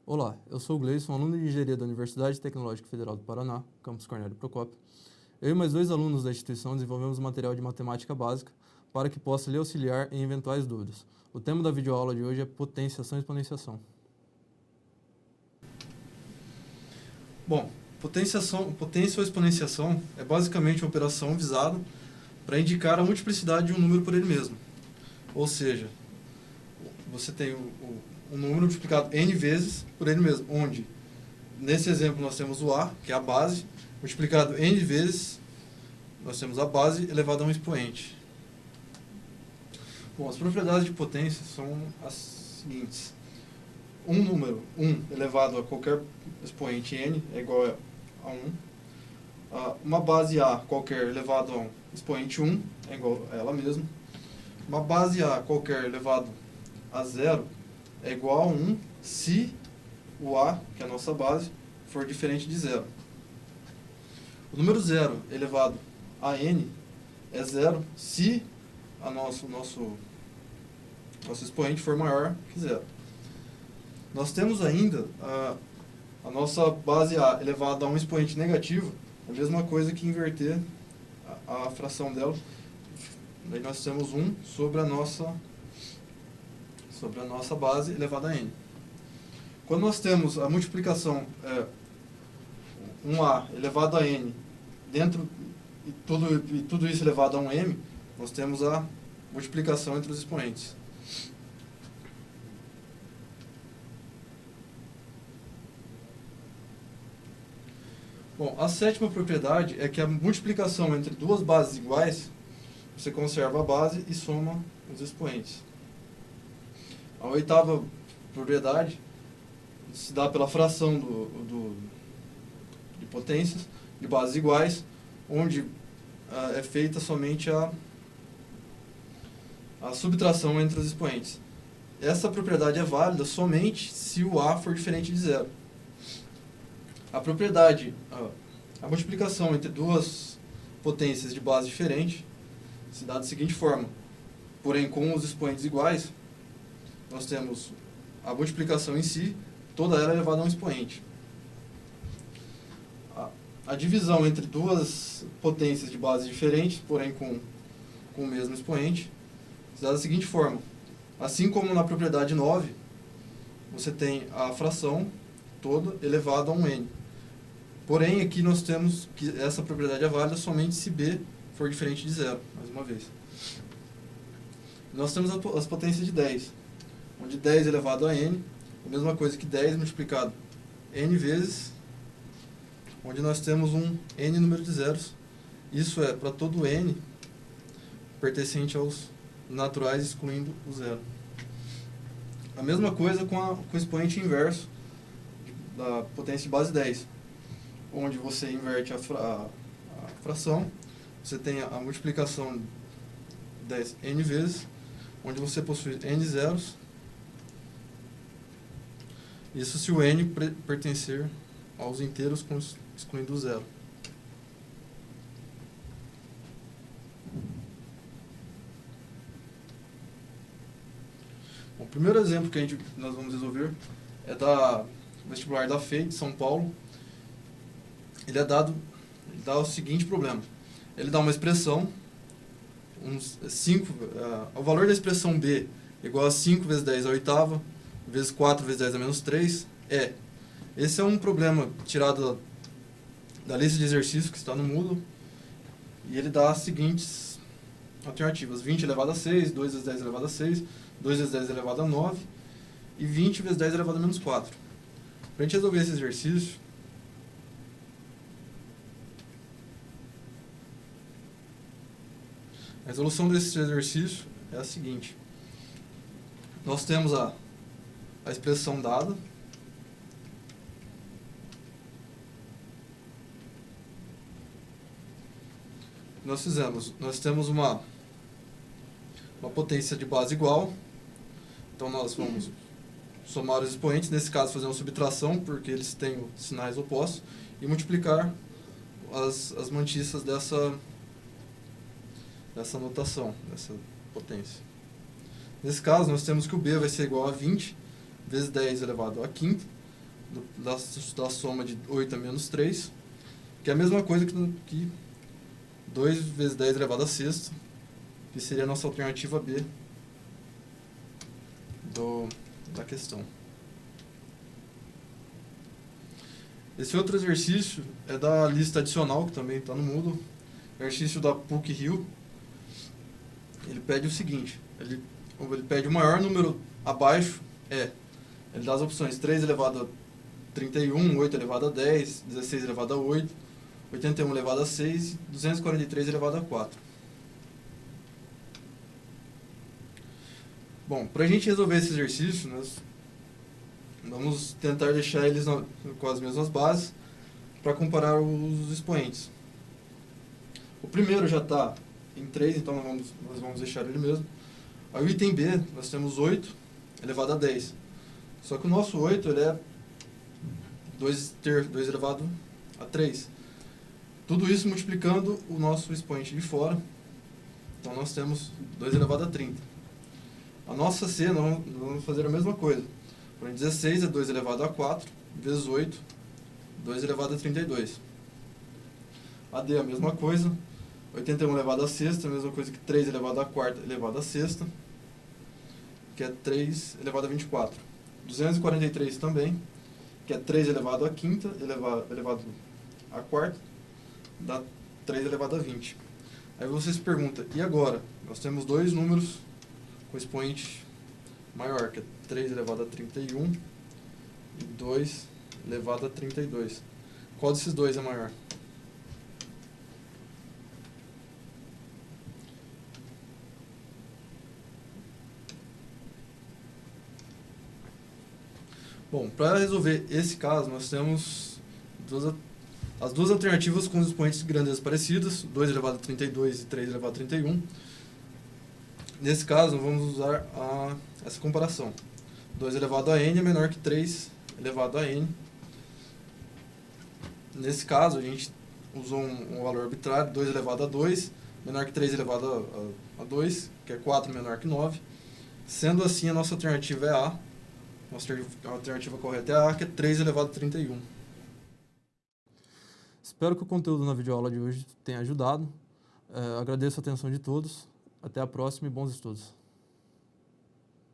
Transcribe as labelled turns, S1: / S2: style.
S1: Olá, eu sou o Gleison, aluno de Engenharia da Universidade Tecnológica Federal do Paraná, campus Cornélio Procópio. Eu e mais 2 alunos da instituição desenvolvemos material de matemática básica para que possa lhe auxiliar em eventuais dúvidas. O tema da videoaula de hoje é potenciação e exponenciação.
S2: Bom, potência ou exponenciação é basicamente uma operação visada para indicar a multiplicidade de um número por ele mesmo. Ou seja, você tem um número multiplicado n vezes por ele mesmo, onde, nesse exemplo, nós temos o a, que é a base, multiplicado n vezes, nós temos a base elevado a um expoente. Bom, as propriedades de potência são as seguintes. Um número 1 elevado a qualquer expoente n é igual a 1. Uma base a qualquer elevado a um expoente 1 é igual a ela mesma. Uma base a qualquer elevado a 0 é igual a 1 se o a, que é a nossa base, for diferente de 0. O número 0 elevado a n é 0 se a nosso expoente for maior que 0. Nós temos ainda a nossa base a elevada a um expoente negativo, a mesma coisa que inverter a fração dela. Daí nós temos 1 sobre a nossa base elevada a n. Quando nós temos a multiplicação 1a elevado a n dentro e tudo isso elevado a um m, nós temos a multiplicação entre os expoentes. Bom, a sétima propriedade é que a multiplicação entre duas bases iguais, você conserva a base e soma os expoentes. A oitava propriedade se dá pela fração de potências de bases iguais, onde é feita somente a subtração entre os expoentes. Essa propriedade é válida somente se o a for diferente de 0. A multiplicação entre duas potências de base diferente se dá da seguinte forma. Porém, com os expoentes iguais, nós temos a multiplicação em si, toda ela elevada a um expoente. A divisão entre duas potências de base diferentes, porém com o mesmo expoente, se dá da seguinte forma. Assim como na propriedade 9, você tem a fração toda elevada a um n. Porém, aqui nós temos que essa propriedade é válida somente se b for diferente de 0, mais uma vez. Nós temos as potências de 10, onde 10 elevado a n é a mesma coisa que 10 multiplicado n vezes, onde nós temos um n número de zeros. Isso é para todo n pertencente aos naturais, excluindo o zero. A mesma coisa com o expoente inverso da potência de base 10. Onde você inverte a fração, você tem a multiplicação de 10 n vezes, onde você possui n zeros, isso se o n pertencer aos inteiros excluindo o zero. Bom, o primeiro exemplo que nós vamos resolver é da vestibular da FEI de São Paulo. Ele dá o seguinte problema. Ele dá uma expressão, o valor da expressão b igual a 5 vezes 10 à oitava, vezes 4 vezes 10 a menos 3, Esse é um problema tirado da lista de exercícios que está no Moodle, e ele dá as seguintes alternativas. 20 elevado a 6, 2 vezes 10 elevado a 6, 2 vezes 10 elevado a 9, e 20 vezes 10 elevado a menos 4. Para a gente resolver esse exercício, a resolução desse exercício é a seguinte. Nós temos a expressão dada. Nós temos uma potência de base igual. Então nós vamos somar os expoentes, nesse caso fazer uma subtração, porque eles têm sinais opostos, e multiplicar as mantiças dessa notação, dessa potência. Nesse caso, nós temos que o b vai ser igual a 20 vezes 10 elevado à quinta, da soma de 8 a menos 3, que é a mesma coisa que 2 vezes 10 elevado a sexta, que seria a nossa alternativa B da questão. Esse outro exercício é da lista adicional, que também está no Moodle, exercício da PUC-Rio. Ele pede o seguinte, ele pede o maior número abaixo, ele dá as opções 3 elevado a 31, 8 elevado a 10, 16 elevado a 8, 81 elevado a 6 e 243 elevado a 4. Bom, para a gente resolver esse exercício, nós vamos tentar deixar eles com as mesmas bases para comparar os expoentes. O primeiro já está em 3, então nós vamos deixar ele mesmo. Aí o item B, nós temos 8 elevado a 10. Só que o nosso 8 ele é 2 elevado a 3. Tudo isso multiplicando o nosso expoente de fora. Então nós temos 2 elevado a 30. A nossa C, nós vamos fazer a mesma coisa. Por 16 é 2 elevado a 4, vezes 8, 2 elevado a 32. A D é a mesma coisa. 81 elevado a sexta, a mesma coisa que 3 elevado a quarta elevado a sexta, que é 3 elevado a 24. 243 também, que é 3 elevado a quinta elevado a quarta, dá 3 elevado a 20. Aí você se pergunta, e agora? Nós temos dois números com expoente maior, que é 3 elevado a 31 e 2 elevado a 32. Qual desses dois é maior? Bom, para resolver esse caso, nós temos as duas alternativas com os expoentes de grandezas parecidas, 2 elevado a 32 e 3 elevado a 31. Nesse caso, vamos usar essa comparação. 2 elevado a n é menor que 3 elevado a n. Nesse caso, a gente usou um valor arbitrário, 2 elevado a 2, menor que 3 elevado a 2, que é 4 menor que 9. Sendo assim, a nossa alternativa é A. Nossa alternativa correta é A, que é 3 elevado a 31.
S1: Espero que o conteúdo na videoaula de hoje tenha ajudado. Agradeço a atenção de todos. Até a próxima e bons estudos.